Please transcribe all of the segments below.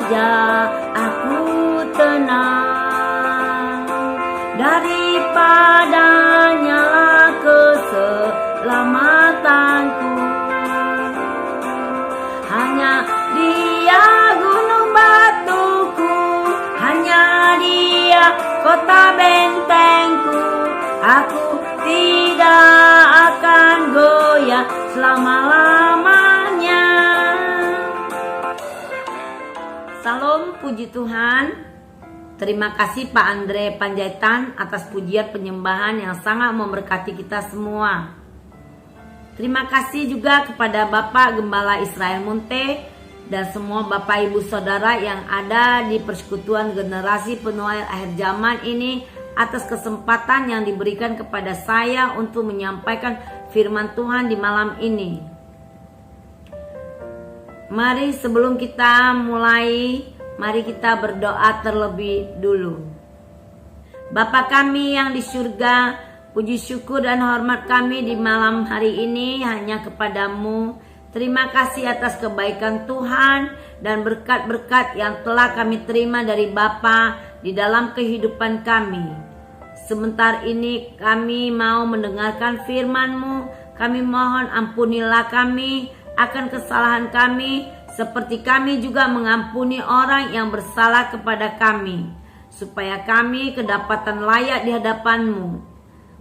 saja aku tenang, daripada nyala keselamatanku. Hanya Dia gunung batuku, hanya Dia kota bentengku. Aku tidak akan goyah selama-lamanya. Salam, puji Tuhan. Terima kasih Pak Andre Panjaitan atas pujian penyembahan yang sangat memberkati kita semua. Terima kasih juga kepada Bapak Gembala Israel Munte dan semua Bapak Ibu Saudara yang ada di persekutuan generasi penuai akhir zaman ini atas kesempatan yang diberikan kepada saya untuk menyampaikan firman Tuhan di malam ini. Mari sebelum kita mulai, mari kita berdoa terlebih dulu. Bapa kami yang di surga, puji syukur dan hormat kami di malam hari ini hanya kepadamu. Terima kasih atas kebaikan Tuhan dan berkat-berkat yang telah kami terima dari Bapa di dalam kehidupan kami. Sebentar ini kami mau mendengarkan firman-Mu. Kami mohon ampunilah kami akan kesalahan kami, seperti kami juga mengampuni orang yang bersalah kepada kami, supaya kami kedapatan layak di hadapan-Mu.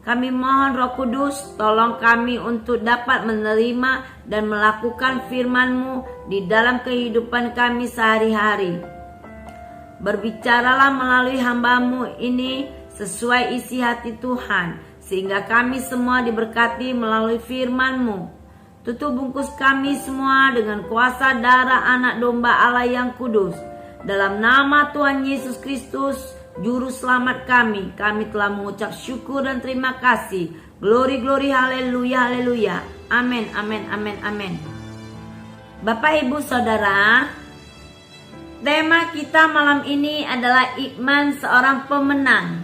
Kami mohon Roh Kudus, tolong kami untuk dapat menerima dan melakukan firman-Mu di dalam kehidupan kami sehari-hari. Berbicaralah melalui hamba-Mu ini sesuai isi hati Tuhan, sehingga kami semua diberkati melalui firman-Mu. Tutup bungkus kami semua dengan kuasa darah Anak Domba Allah yang kudus. Dalam nama Tuhan Yesus Kristus, Juru Selamat kami telah mengucap syukur dan terima kasih. Glory, glory, haleluya, haleluya. Amin, amin, amin, amin. Bapak, Ibu, Saudara, tema kita malam ini adalah iman seorang pemenang.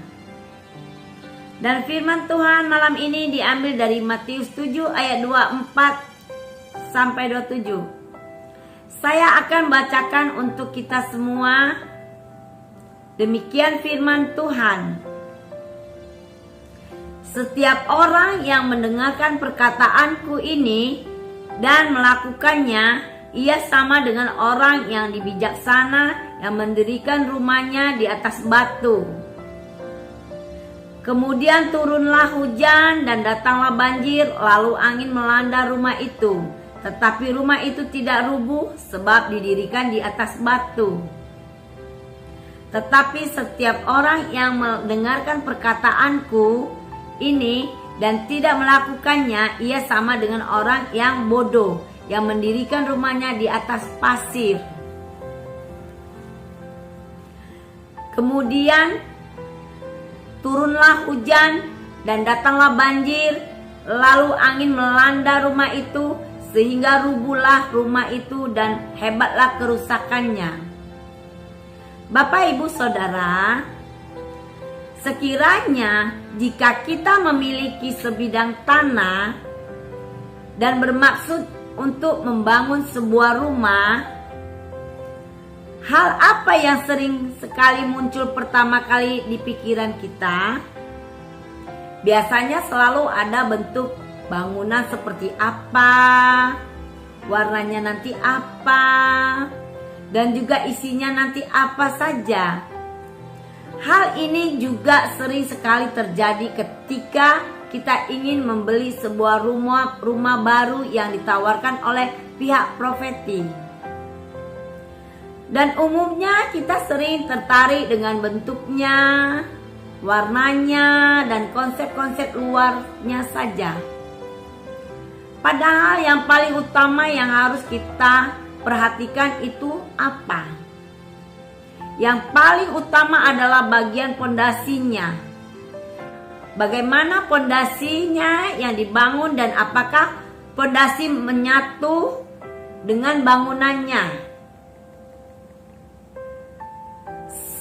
Dan firman Tuhan malam ini diambil dari Matius 7 ayat 24 sampai 27. Saya akan bacakan untuk kita semua. Demikian firman Tuhan. Setiap orang yang mendengarkan perkataanku ini dan melakukannya, ia sama dengan orang yang bijaksana yang mendirikan rumahnya di atas batu. Kemudian turunlah hujan dan datanglah banjir, lalu angin melanda rumah itu. Tetapi rumah itu tidak rubuh sebab didirikan di atas batu. Tetapi setiap orang yang mendengarkan perkataanku ini dan tidak melakukannya, ia sama dengan orang yang bodoh yang mendirikan rumahnya di atas pasir. Kemudian turunlah hujan dan datanglah banjir, lalu angin melanda rumah itu sehingga rubuhlah rumah itu dan hebatlah kerusakannya. Bapak, Ibu, Saudara, sekiranya jika kita memiliki sebidang tanah dan bermaksud untuk membangun sebuah rumah, hal apa yang sering sekali muncul pertama kali di pikiran kita? Biasanya selalu ada bentuk bangunan seperti apa, warnanya nanti apa, dan juga isinya nanti apa saja. Hal ini juga sering sekali terjadi ketika kita ingin membeli sebuah rumah baru yang ditawarkan oleh pihak profeti. Dan umumnya kita sering tertarik dengan bentuknya, warnanya, dan konsep-konsep luarnya saja. Padahal yang paling utama yang harus kita perhatikan itu apa? Yang paling utama adalah bagian pondasinya. Bagaimana pondasinya yang dibangun dan apakah pondasi menyatu dengan bangunannya?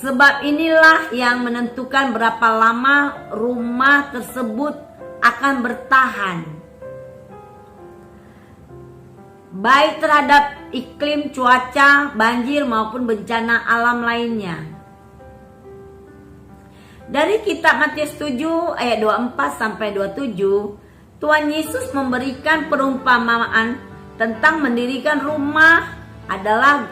Sebab inilah yang menentukan berapa lama rumah tersebut akan bertahan. baik terhadap iklim, cuaca, banjir maupun bencana alam lainnya. Dari kitab Matius 7 ayat 24 sampai 27, Tuhan Yesus memberikan perumpamaan tentang mendirikan rumah adalah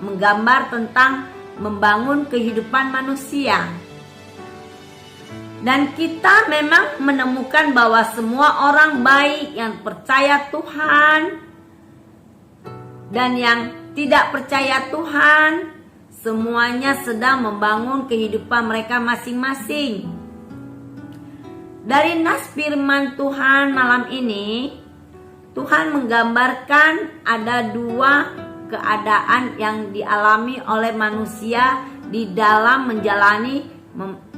menggambar tentang membangun kehidupan manusia. Dan kita memang menemukan bahwa semua orang baik yang percaya Tuhan dan yang tidak percaya Tuhan, semuanya sedang membangun kehidupan mereka masing-masing. Dari nas firman Tuhan malam ini, Tuhan menggambarkan ada dua keadaan yang dialami oleh manusia di dalam menjalani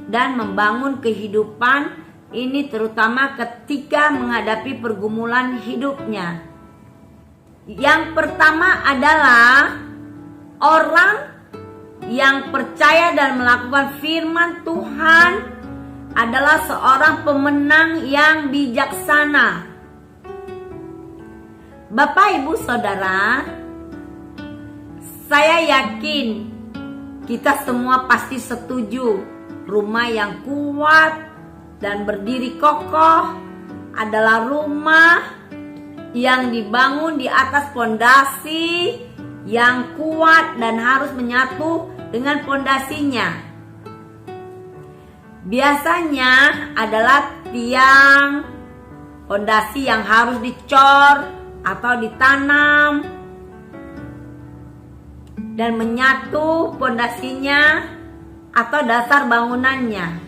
dan membangun kehidupan ini, terutama ketika menghadapi pergumulan hidupnya. Yang pertama adalah orang yang percaya dan melakukan firman Tuhan adalah seorang pemenang yang bijaksana. Bapak, Ibu, Saudara, saya yakin kita semua pasti setuju rumah yang kuat dan berdiri kokoh adalah rumah yang dibangun di atas fondasi yang kuat dan harus menyatu dengan fondasinya. Biasanya adalah tiang fondasi yang harus dicor atau ditanam dan menyatu fondasinya atau dasar bangunannya.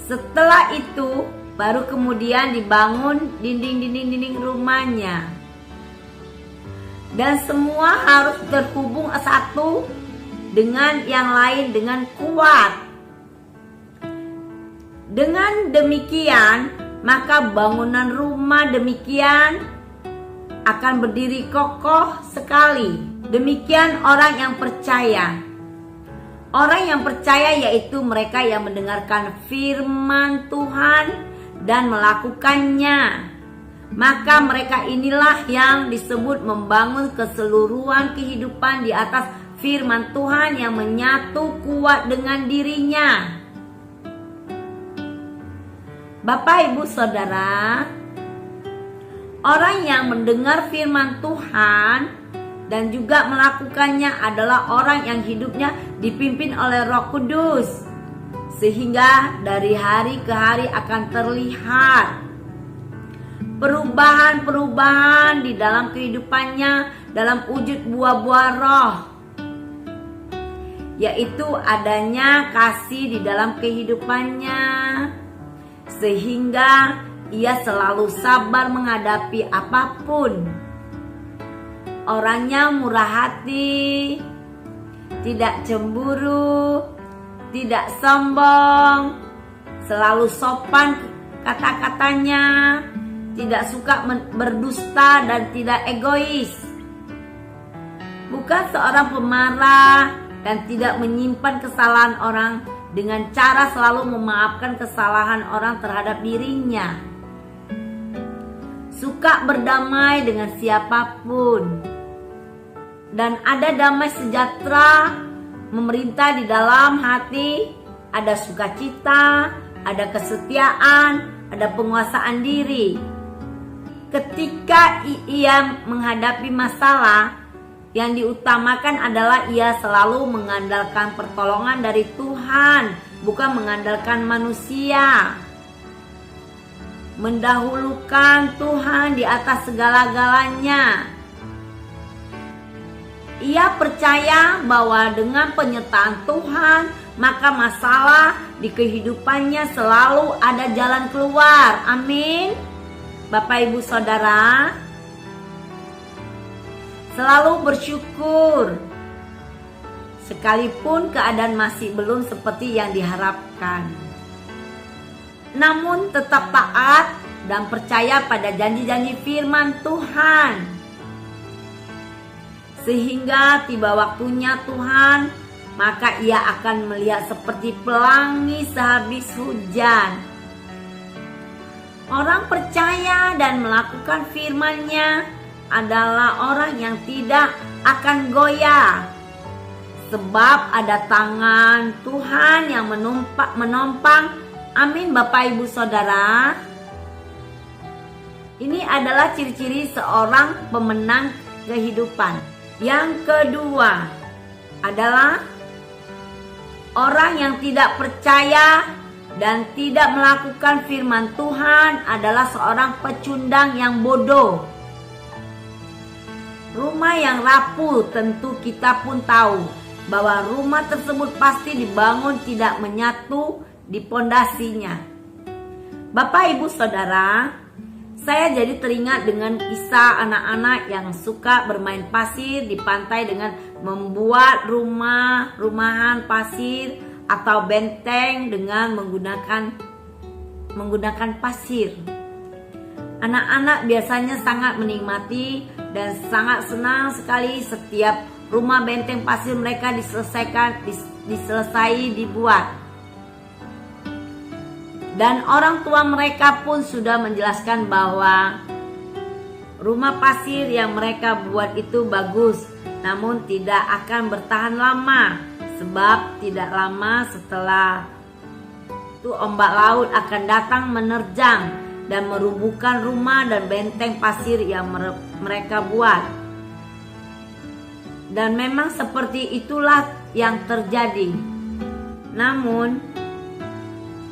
Setelah itu baru kemudian dibangun dinding-dinding rumahnya. Dan semua harus terhubung satu dengan yang lain dengan kuat. Dengan demikian, maka bangunan rumah demikian akan berdiri kokoh sekali. Demikian orang yang percaya. Orang yang percaya yaitu mereka yang mendengarkan firman Tuhan dan melakukannya. Maka mereka inilah yang disebut membangun keseluruhan kehidupan di atas firman Tuhan yang menyatu kuat dengan dirinya. Bapak, Ibu, Saudara, orang yang mendengar firman Tuhan dan juga melakukannya adalah orang yang hidupnya dipimpin oleh Roh Kudus, sehingga dari hari ke hari akan terlihat perubahan-perubahan di dalam kehidupannya dalam wujud buah-buah roh, yaitu adanya kasih di dalam kehidupannya, sehingga ia selalu sabar menghadapi apapun. Orangnya murah hati, tidak cemburu, tidak sombong, selalu sopan kata-katanya, tidak suka berdusta dan tidak egois. Bukan seorang pemarah dan tidak menyimpan kesalahan orang dengan cara selalu memaafkan kesalahan orang terhadap dirinya. Suka berdamai dengan siapapun. Dan ada damai sejahtera memerintah di dalam hati, ada sukacita, ada kesetiaan, ada penguasaan diri. Ketika ia menghadapi masalah, yang diutamakan adalah ia selalu mengandalkan pertolongan dari Tuhan, bukan mengandalkan manusia. Mendahulukan Tuhan di atas segala-galanya. Ia percaya bahwa dengan penyertaan Tuhan, maka masalah di kehidupannya selalu ada jalan keluar. Amin. Bapak, Ibu, Saudara, selalu bersyukur sekalipun keadaan masih belum seperti yang diharapkan. Namun tetap taat dan percaya pada janji-janji firman Tuhan. Sehingga tiba waktunya Tuhan, maka ia akan melihat seperti pelangi sehabis hujan. Orang percaya dan melakukan firman-Nya adalah orang yang tidak akan goyah. Sebab ada tangan Tuhan yang menopang. Amin Bapak Ibu Saudara. Ini adalah ciri-ciri seorang pemenang kehidupan. Yang kedua adalah orang yang tidak percaya dan tidak melakukan firman Tuhan adalah seorang pecundang yang bodoh. Rumah yang rapuh, tentu kita pun tahu bahwa rumah tersebut pasti dibangun tidak menyatu di pondasinya. Bapak Ibu Saudara, saya jadi teringat dengan kisah anak-anak yang suka bermain pasir di pantai dengan membuat rumahan pasir atau benteng dengan menggunakan pasir. Anak-anak biasanya sangat menikmati dan sangat senang sekali setiap rumah benteng pasir mereka diselesai dibuat. Dan orang tua mereka pun sudah menjelaskan bahwa rumah pasir yang mereka buat itu bagus, namun tidak akan bertahan lama, sebab tidak lama setelah itu ombak laut akan datang menerjang dan merubuhkan rumah dan benteng pasir yang mereka buat. Dan memang seperti itulah yang terjadi. Namun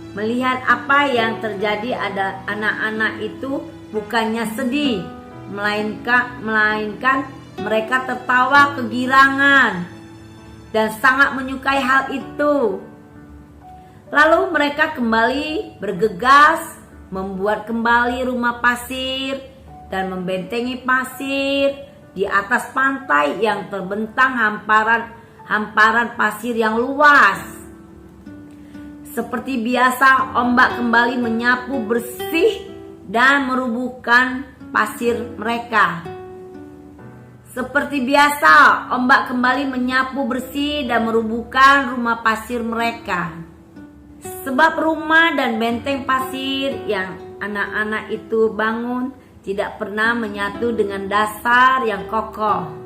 melihat apa yang terjadi, ada anak-anak itu bukannya sedih, melainkan mereka tertawa kegirangan dan sangat menyukai hal itu. Lalu mereka kembali bergegas membuat kembali rumah pasir dan membentengi pasir di atas pantai yang terbentang hamparan pasir yang luas. Seperti biasa, ombak kembali menyapu bersih dan merubuhkan pasir mereka. Seperti biasa, ombak kembali menyapu bersih dan merubuhkan rumah pasir mereka. Sebab rumah dan benteng pasir yang anak-anak itu bangun tidak pernah menyatu dengan dasar yang kokoh.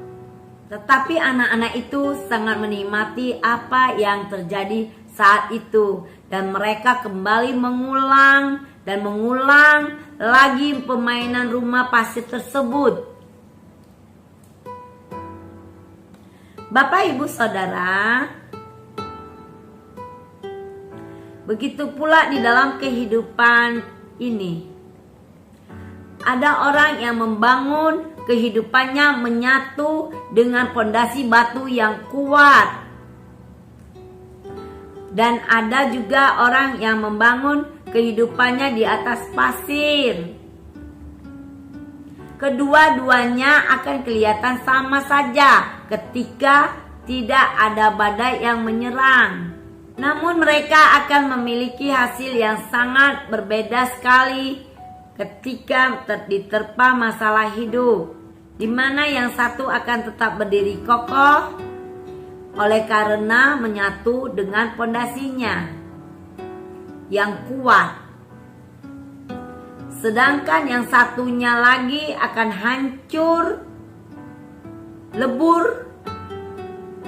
Tetapi anak-anak itu sangat menikmati apa yang terjadi saat itu, dan mereka kembali mengulang lagi permainan rumah pasir tersebut. Bapak Ibu Saudara, begitu pula di dalam kehidupan ini. Ada orang yang membangun kehidupannya menyatu dengan pondasi batu yang kuat. Dan ada juga orang yang membangun kehidupannya di atas pasir. Kedua-duanya akan kelihatan sama saja ketika tidak ada badai yang menyerang. Namun mereka akan memiliki hasil yang sangat berbeda sekali ketika diterpa masalah hidup, di mana yang satu akan tetap berdiri kokoh oleh karena menyatu dengan pondasinya yang kuat, sedangkan yang satunya lagi akan hancur lebur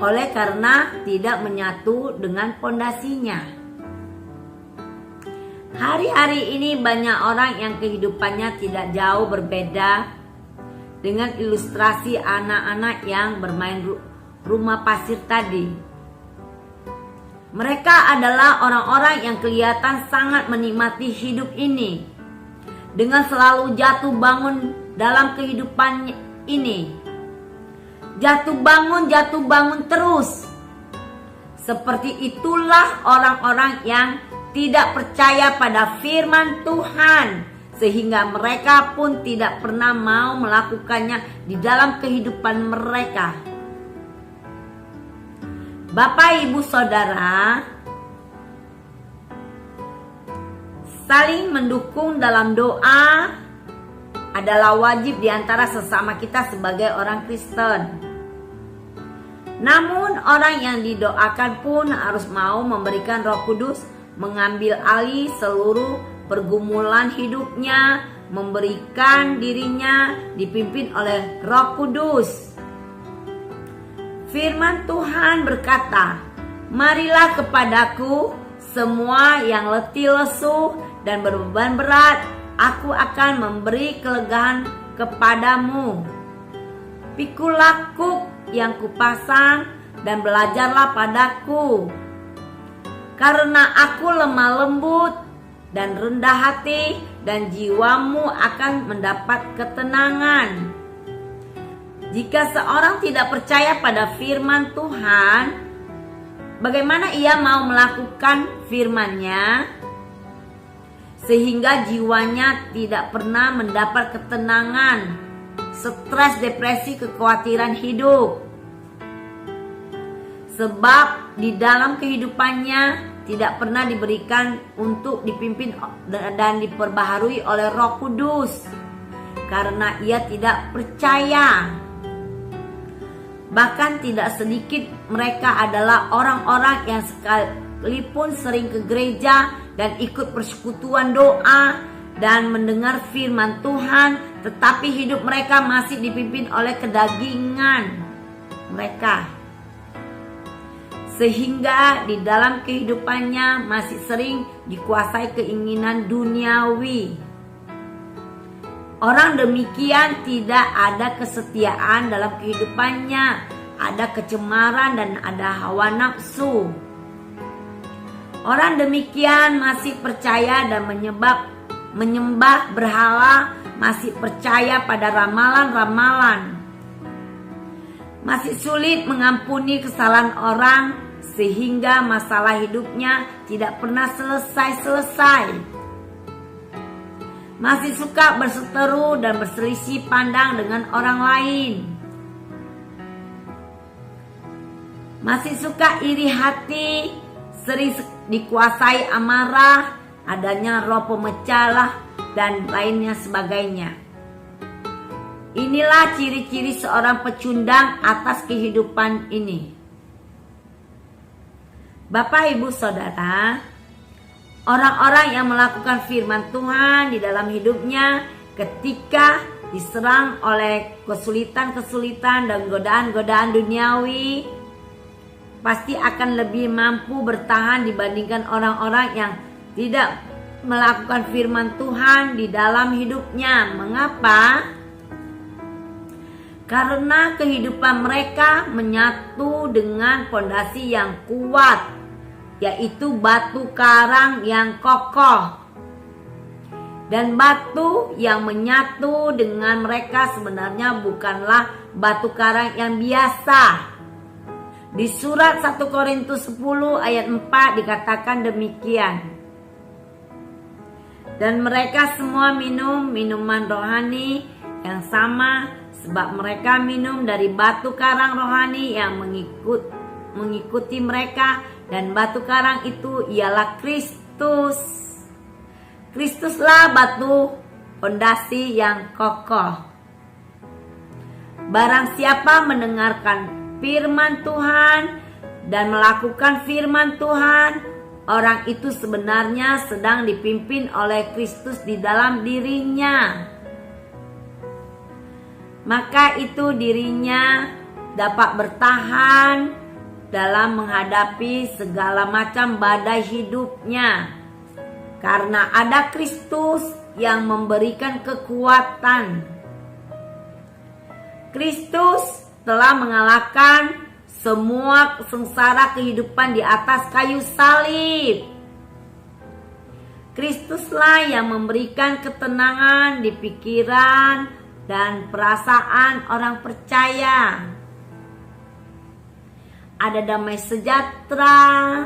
oleh karena tidak menyatu dengan pondasinya. Hari-hari ini banyak orang yang kehidupannya tidak jauh berbeda dengan ilustrasi anak-anak yang bermain rumah pasir tadi. Mereka adalah orang-orang yang kelihatan sangat menikmati hidup ini, dengan selalu jatuh bangun dalam kehidupan ini. Jatuh bangun terus. Seperti itulah orang-orang yang tidak percaya pada firman Tuhan, sehingga mereka pun tidak pernah mau melakukannya di dalam kehidupan mereka. Bapak Ibu Saudara, saling mendukung dalam doa adalah wajib di antara sesama kita sebagai orang Kristen. Namun orang yang didoakan pun harus mau memberikan Roh Kudus mengambil alih seluruh pergumulan hidupnya memberikan dirinya dipimpin oleh Roh Kudus. Firman Tuhan berkata, "Marilah kepadaku semua yang letih lesu dan berbeban berat, aku akan memberi kelegaan kepadamu. Pikulah kuk yang kupasang dan belajarlah padaku, karena aku lemah lembut dan rendah hati, dan jiwamu akan mendapat ketenangan." Jika seorang tidak percaya pada firman Tuhan, bagaimana ia mau melakukan firman-Nya sehingga jiwanya tidak pernah mendapat ketenangan, stres, depresi, kekhawatiran hidup? Sebab di dalam kehidupannya tidak pernah diberikan untuk dipimpin dan diperbaharui oleh Roh Kudus, karena ia tidak percaya. Bahkan tidak sedikit mereka adalah orang-orang yang sekalipun sering ke gereja dan ikut persekutuan doa dan mendengar firman Tuhan, tetapi hidup mereka masih dipimpin oleh kedagingan mereka, sehingga di dalam kehidupannya masih sering dikuasai keinginan duniawi. Orang demikian tidak ada kesetiaan dalam kehidupannya, ada kecemaran dan ada hawa nafsu. Orang demikian masih percaya dan menyembah berhala, masih percaya pada ramalan-ramalan, masih sulit mengampuni kesalahan orang, sehingga masalah hidupnya tidak pernah selesai-selesai. Masih suka berseteru dan berselisih pandang dengan orang lain. Masih suka iri hati, sering dikuasai amarah, adanya roh pemecah dan lainnya sebagainya. Inilah ciri-ciri seorang pecundang atas kehidupan ini. Bapak, Ibu, Saudara, orang-orang yang melakukan firman Tuhan di dalam hidupnya ketika diserang oleh kesulitan-kesulitan dan godaan-godaan duniawi, pasti akan lebih mampu bertahan dibandingkan orang-orang yang tidak melakukan firman Tuhan di dalam hidupnya. Mengapa? Karena kehidupan mereka menyatu dengan fondasi yang kuat, yaitu batu karang yang kokoh. Dan batu yang menyatu dengan mereka sebenarnya bukanlah batu karang yang biasa. Di surat 1 Korintus 10 ayat 4 dikatakan demikian. Dan mereka semua minum minuman rohani yang sama, sebab mereka minum dari batu karang rohani yang mengikuti mereka, dan batu karang itu ialah Kristus. Kristuslah batu fondasi yang kokoh. Barang siapa mendengarkan firman Tuhan dan melakukan firman Tuhan, orang itu sebenarnya sedang dipimpin oleh Kristus di dalam dirinya. Maka itu dirinya dapat bertahan dalam menghadapi segala macam badai hidupnya, karena ada Kristus yang memberikan kekuatan. Kristus telah mengalahkan semua sengsara kehidupan di atas kayu salib. Kristuslah yang memberikan ketenangan di pikiran dan perasaan orang percaya. Ada damai sejahtera,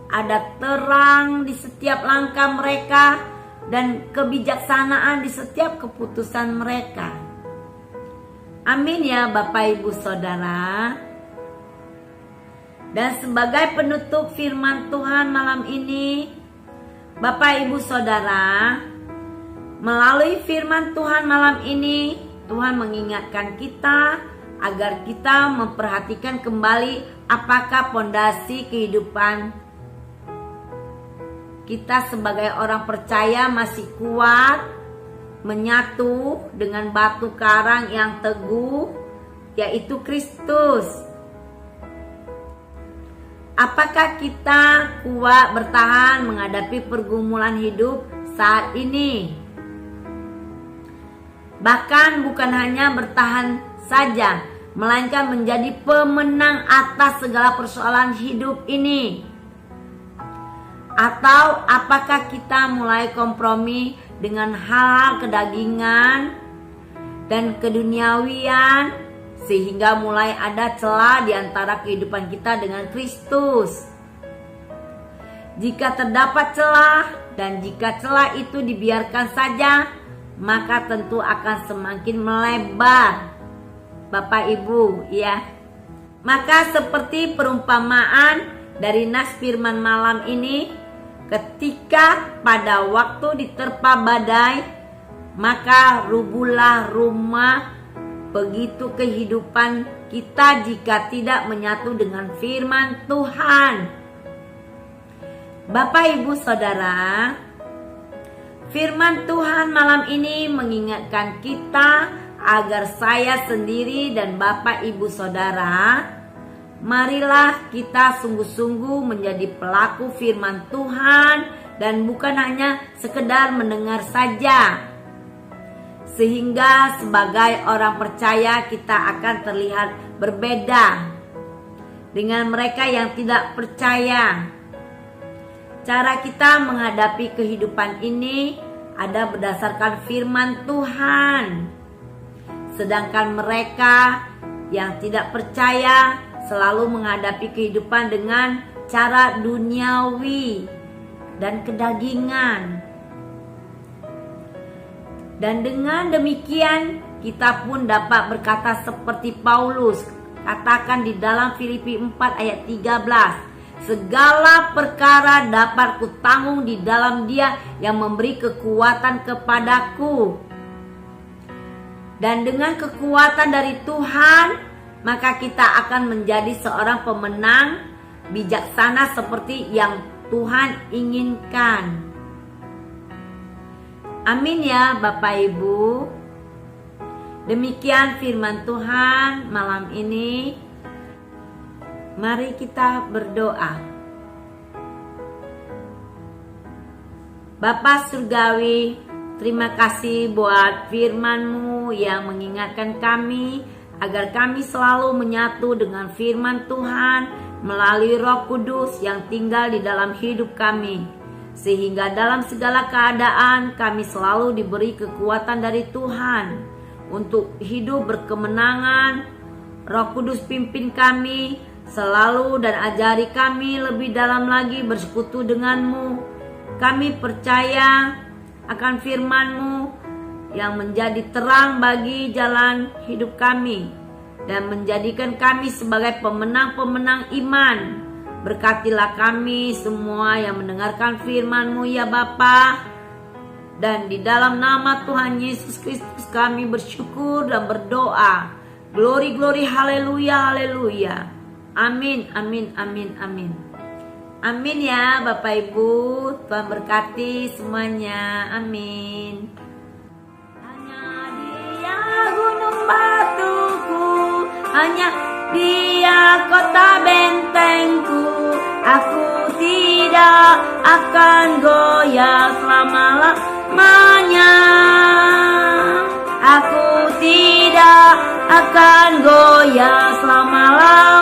ada terang di setiap langkah mereka, dan kebijaksanaan di setiap keputusan mereka. Amin ya Bapak, Ibu, Saudara. Dan sebagai penutup firman Tuhan malam ini, Bapak, Ibu, Saudara, melalui firman Tuhan malam ini, Tuhan mengingatkan kita agar kita memperhatikan kembali apakah fondasi kehidupan kita sebagai orang percaya masih kuat menyatu dengan batu karang yang teguh, yaitu Kristus. Apakah kita kuat bertahan menghadapi pergumulan hidup saat ini? Bahkan bukan hanya bertahan saja, melainkan menjadi pemenang atas segala persoalan hidup ini. Atau apakah kita mulai kompromi dengan hal kedagingan dan keduniawian, sehingga mulai ada celah di antara kehidupan kita dengan Kristus? Jika terdapat celah, dan jika celah itu dibiarkan saja, maka tentu akan semakin melebar, Bapak Ibu, ya. Maka seperti perumpamaan dari nas firman malam ini, ketika pada waktu diterpa badai, maka rubuhlah rumah. Begitu kehidupan kita jika tidak menyatu dengan firman Tuhan. Bapak Ibu Saudara, firman Tuhan malam ini mengingatkan kita agar saya sendiri dan Bapak Ibu Saudara, marilah kita sungguh-sungguh menjadi pelaku firman Tuhan dan bukan hanya sekedar mendengar saja. Sehingga sebagai orang percaya kita akan terlihat berbeda dengan mereka yang tidak percaya. Cara kita menghadapi kehidupan ini ada berdasarkan firman Tuhan. Sedangkan mereka yang tidak percaya selalu menghadapi kehidupan dengan cara duniawi dan kedagingan. Dan dengan demikian kita pun dapat berkata seperti Paulus katakan di dalam Filipi 4 ayat 13, segala perkara dapat kutanggung di dalam Dia yang memberi kekuatan kepadaku. Dan dengan kekuatan dari Tuhan, maka kita akan menjadi seorang pemenang bijaksana seperti yang Tuhan inginkan. Amin ya Bapak Ibu. Demikian firman Tuhan malam ini. Mari kita berdoa. Bapa Surgawi, terima kasih buat firman-Mu yang mengingatkan kami agar kami selalu menyatu dengan firman Tuhan melalui Roh Kudus yang tinggal di dalam hidup kami. Sehingga dalam segala keadaan kami selalu diberi kekuatan dari Tuhan untuk hidup berkemenangan. Roh Kudus pimpin kami selalu dan ajari kami lebih dalam lagi bersekutu denganmu. Kami percaya akan firman-Mu yang menjadi terang bagi jalan hidup kami dan menjadikan kami sebagai pemenang-pemenang iman. Berkatilah kami semua yang mendengarkan firman-Mu ya Bapa. Dan di dalam nama Tuhan Yesus Kristus kami bersyukur dan berdoa. Glory, glory, haleluya, haleluya. Amin, amin, amin, amin. Amin ya Bapak Ibu. Tuhan berkati semuanya. Amin. Hanya Dia gunung batuku, hanya Dia kota bentengku. Aku tidak akan goyah selama-lamanya. Aku tidak akan goyah selama-lamanya.